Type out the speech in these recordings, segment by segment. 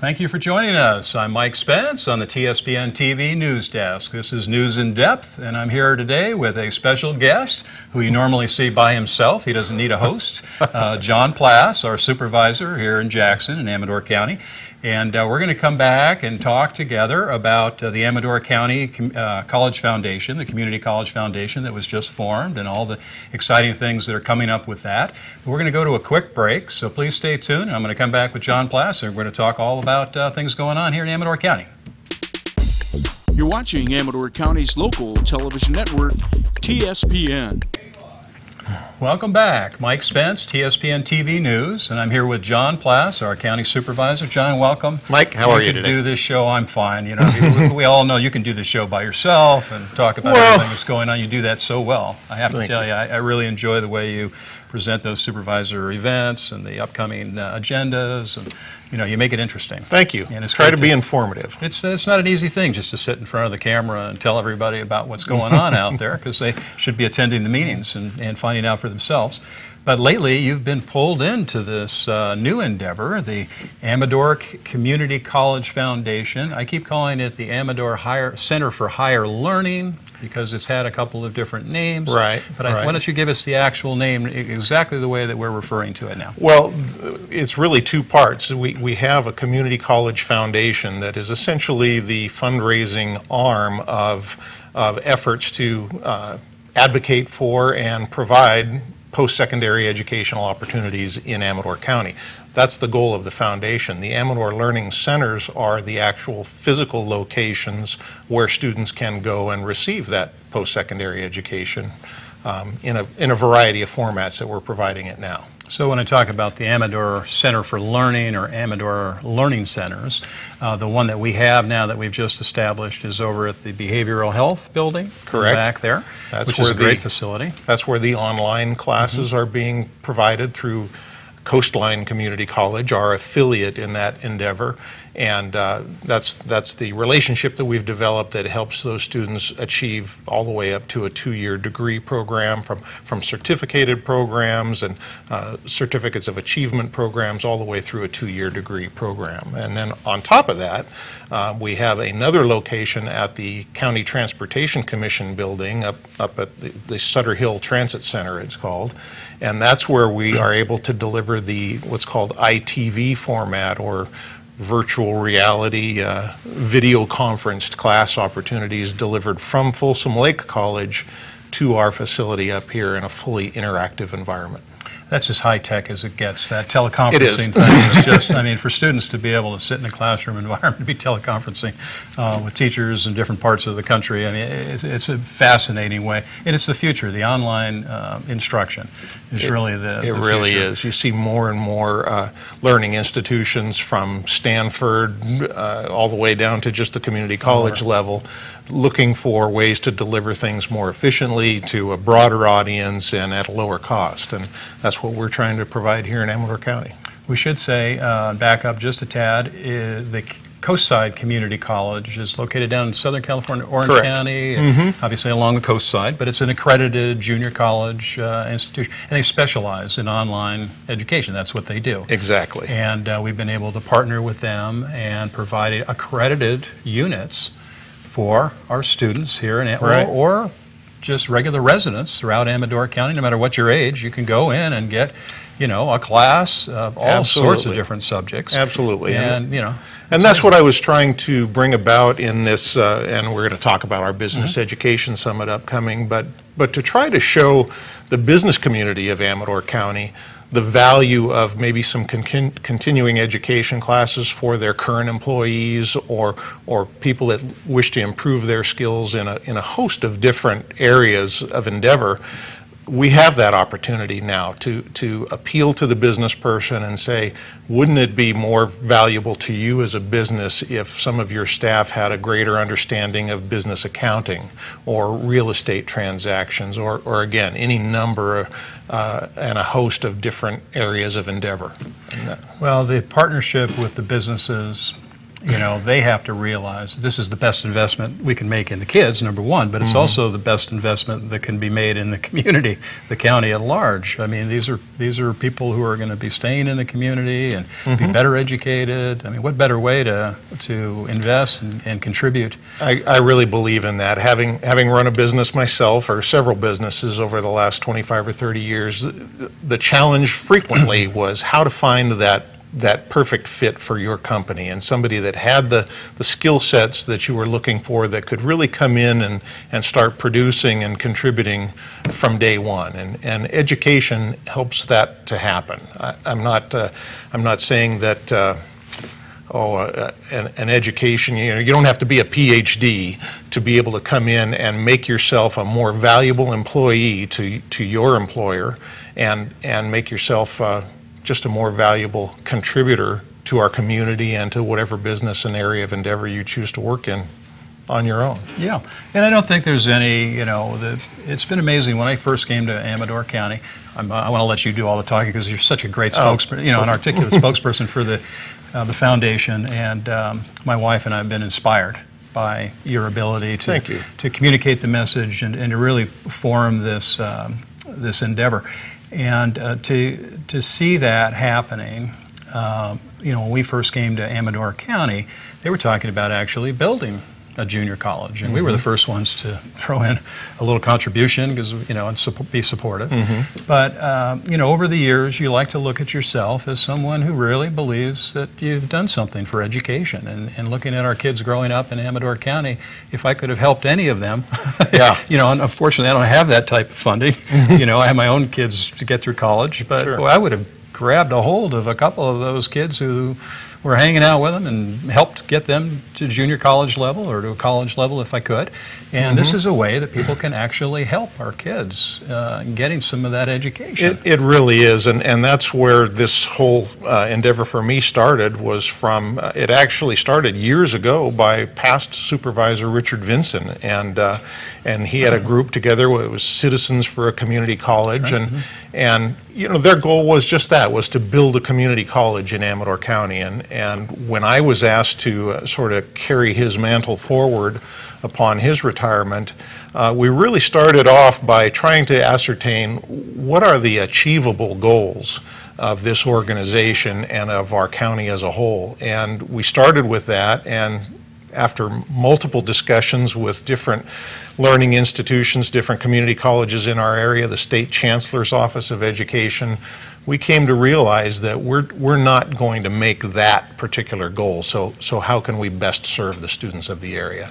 Thank you for joining us. I'm Mike Spence on the TSPN TV News Desk. This is News in Depth, and I'm here today with a special guest who you normally see by himself. He doesn't need a host. John Plasse, our supervisor here in Jackson in Amador County. And we're going to come back and talk together about the Amador County College Foundation, the Community College Foundation that was just formed, and all the exciting things that are coming up with that. But we're going to go to a quick break, so please stay tuned. I'm going to come back with John Plasse, and we're going to talk all about things going on here in Amador County. You're watching Amador County's local television network, TSPN. Welcome back. Mike Spence, TSPN TV News, and I'm here with John Plasse, our county supervisor. John, welcome. Mike, how are you today? You can do this show. I'm fine. You know, we all know you can do this show by yourself and talk about everything that's going on. You do that so well. I have to tell you, I really enjoy the way you present those supervisor events and the upcoming agendas, and you make it interesting. Thank you. And it's try to be informative. It's not an easy thing just to sit in front of the camera and tell everybody about what's going on out there, because they should be attending the meetings and finding out for themselves. But lately, you've been pulled into this new endeavor, the Amador Community College Foundation. I keep calling it the Amador Center for Higher Learning because it's had a couple of different names. Right. But why don't you give us the actual name exactly the way that we're referring to it now? Well, it's really two parts. We have a community college foundation that is essentially the fundraising arm of efforts to advocate for and provide post-secondary educational opportunities in Amador County. That's the goal of the foundation. The Amador Learning Centers are the actual physical locations where students can go and receive that post-secondary education in a variety of formats that we're providing it now. So when I talk about the Amador Center for Learning or Amador Learning Centers, the one that we have now that we've just established is over at the Behavioral Health Building. Correct. Back there, which is a great facility. That's where the online classes are being provided through Coastline Community College, our affiliate in that endeavor. And that's the relationship that we've developed that helps those students achieve all the way up to a 2-year degree program, from certificated programs and certificates of achievement programs all the way through a 2-year degree program. And then on top of that, we have another location at the County Transportation Commission building up at the Sutter Hill Transit Center, it's called. And that's where we are able to deliver the what's called ITV format, or virtual reality video conferenced class opportunities delivered from Folsom Lake College to our facility up here in a fully interactive environment. That's as high-tech as it gets. That teleconferencing thing is just, I mean, for students to be able to sit in a classroom environment and be teleconferencing with teachers in different parts of the country, I mean, it's a fascinating way. And it's the future. The online instruction is really the future. It really is. You see more and more learning institutions from Stanford all the way down to just the community college level, looking for ways to deliver things more efficiently to a broader audience and at a lower cost. And that's what we're trying to provide here in Amador County. We should say, back up just a tad, the Coastside Community College is located down in Southern California, Orange County, obviously along the coast side, but it's an accredited junior college institution, and they specialize in online education. That's what they do. Exactly. And we've been able to partner with them and provide accredited units for our students here in or just regular residents throughout Amador County. No matter what your age, you can go in and get, a class of all sorts of different subjects. Absolutely. And and that's what I was trying to bring about in this, and we're going to talk about our Business Education Summit upcoming, but to try to show the business community of Amador County the value of maybe some continuing education classes for their current employees or people that wish to improve their skills in a host of different areas of endeavor. We have that opportunity now to appeal to the business person and say, wouldn't it be more valuable to you as a business if some of your staff had a greater understanding of business accounting or real estate transactions or again, any number and a host of different areas of endeavor? Well, the partnership with the businesses you know, they have to realize this is the best investment we can make in the kids, number one, but it's also the best investment that can be made in the community, the county at large. I mean, these are people who are going to be staying in the community and be better educated. I mean, what better way to invest and contribute? I really believe in that. Having run a business myself, or several businesses over the last 25 or 30 years, the challenge frequently was how to find that perfect fit for your company, and somebody that had the skill sets that you were looking for, that could really come in and start producing and contributing from day one. And education helps that to happen. I'm not saying that an education, you know, you don't have to be a PhD to be able to come in and make yourself a more valuable employee to your employer, and make yourself just a more valuable contributor to our community and to whatever business and area of endeavor you choose to work in on your own. Yeah, and I don't think there's any, you know, it's been amazing. When I first came to Amador County, I want to let you do all the talking because you're such a great spokesperson, you know, an articulate spokesperson for the foundation, and my wife and I have been inspired by your ability to communicate the message and to really form this this endeavor. And to see that happening, you know, when we first came to Amador County, they were talking about actually building a junior college, and we were the first ones to throw in a little contribution because, you know, and be supportive. But you know, over the years, you like to look at yourself as someone who really believes that you've done something for education. And looking at our kids growing up in Amador County, if I could have helped any of them, you know, and unfortunately I don't have that type of funding. You know, I have my own kids to get through college, but boy, I would have grabbed a hold of a couple of those kids who were hanging out with them and helped get them to junior college level or to a college level if I could. And this is a way that people can actually help our kids getting some of that education. It really is, and that's where this whole endeavor for me started. Was from, it actually started years ago by past Supervisor Richard Vinson, and he had a group together. It was Citizens for a Community College, and you know, their goal was just that, was to build a community college in Amador County. And when I was asked to sort of carry his mantle forward upon his retirement, we really started off by trying to ascertain what are the achievable goals of this organization and of our county as a whole. And we started with that, and after multiple discussions with different learning institutions, different community colleges in our area, the State Chancellor's Office of Education, we came to realize that we're not going to make that particular goal. So how can we best serve the students of the area?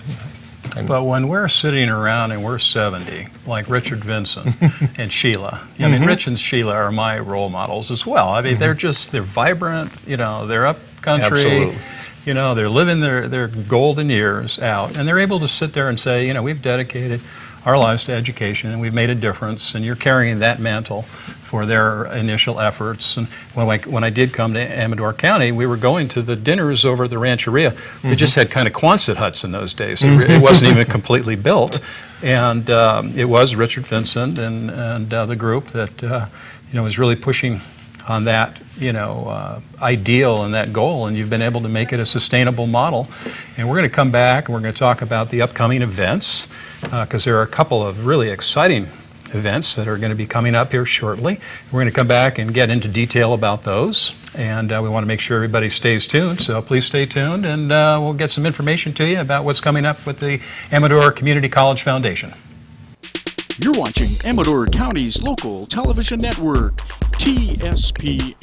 But when we're sitting around and we're 70, like Richard Vinson and Sheila, I mean, Rich and Sheila are my role models as well. I mean, they're vibrant, you know, they're up country. Absolutely. You know, they're living their golden years out, and they're able to sit there and say, you know, we've dedicated our lives to education and we've made a difference, and you're carrying that mantle for their initial efforts. And when I did come to Amador County, we were going to the dinners over at the Rancheria. We just had kind of Quonset huts in those days. It wasn't even completely built. And it was Richard Vincent and the group that you know, was really pushing on that, you know, ideal and that goal, and you've been able to make it a sustainable model. And we're going to come back and we're going to talk about the upcoming events, because there are a couple of really exciting events that are going to be coming up here shortly. We're going to come back and get into detail about those, and we want to make sure everybody stays tuned, so please stay tuned, and we'll get some information to you about what's coming up with the Amador Community College Foundation. You're watching Amador County's local television network, TSPN.